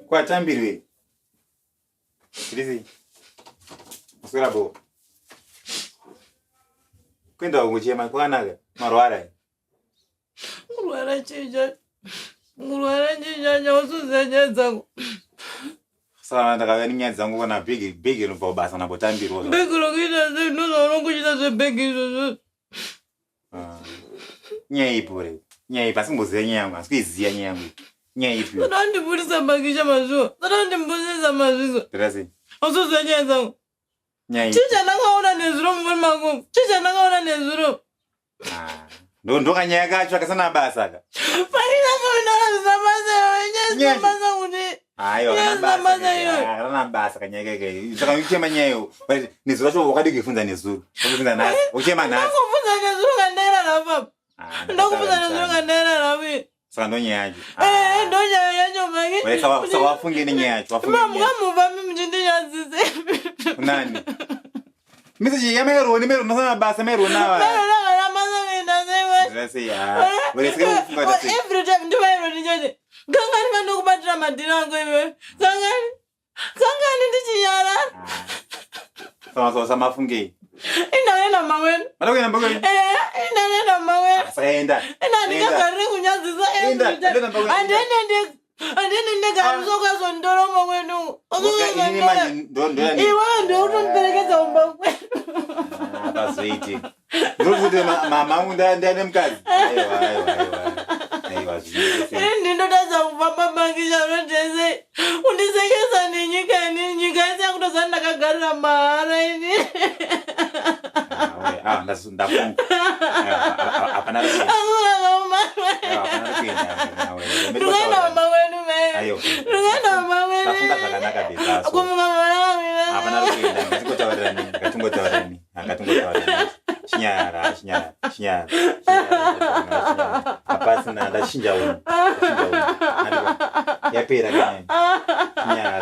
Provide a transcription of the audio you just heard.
Kwatambirwe. Ndisi. Musura bo. Kwenda ukuchema kwanaka marwara. Murwara chija. Murwara chija usuzenyedza. Sala ndakava nyanya dzangu kana big ino basa na botambirwa. Big lokita no kuchita ze big izo. Nyaipure. Nyaipa simboziya nyangu, asikuiziya nyangu. Nyaipi. Ndandi bulisa bakisha mazuwa. Ndandi mbuzisa mazuwa. Terasi. Usuzenyedza. Nyaipi. Chicha nakaona nezuro mvuni magumu. Chicha nakaona nezuro. Ndokanyaya kacho akasana basa ka. Parina kona zamasa zamasa kuti. Ayo kana basa kanyaya ke. Saka uchema nyayo. But nezuro cho wakadi kufunza nezuro. Kufunza nasi. Uchema nasi. Kufunza nezuro kandera la papa. Ndakufunza nezuro kandera la wi. Saka ndonyaje. Ndonya yacho magi. Wewe sawa wafunge ni nyacho. Wafunge. Mama mvami mjindi yazize. Nani? Message ya mero ni mero nasana basa mero nawa. Terasi ya. Wewe sika kufunga terasi. Every time ndo mero ni nyoje. Gangani mando kubatira madina ngo iwe. Gangani ndichiyara. Sama mafunge. Ina mawen. Madoko ina mbogoni. Ina mawen. Saenda. Ina nikagari kunyazisa every time. Andene ndekaruso kwa ndoro mwenu. Ini manje ndo yani. Iwe ndo utonipelekeza umba kwenu. Bazoiti. Ndokuti mama ndane mkazi. Aiwa. Ndindo ndaza kupamba bangisha rotese. Undisekeza ni nyika isi kutozana ndakagarira mahara ini. Ndafunga. Apana rupi. Rungana mama wenu me. Ayo. Rungana mama wenu. Ndafunga zakanaka bisa. Kumuka mwana wenu. Apana rupi. Ngatungotawarani. Shinyara. Apasina ndashinja uno. Yapera kanye. Shinyara.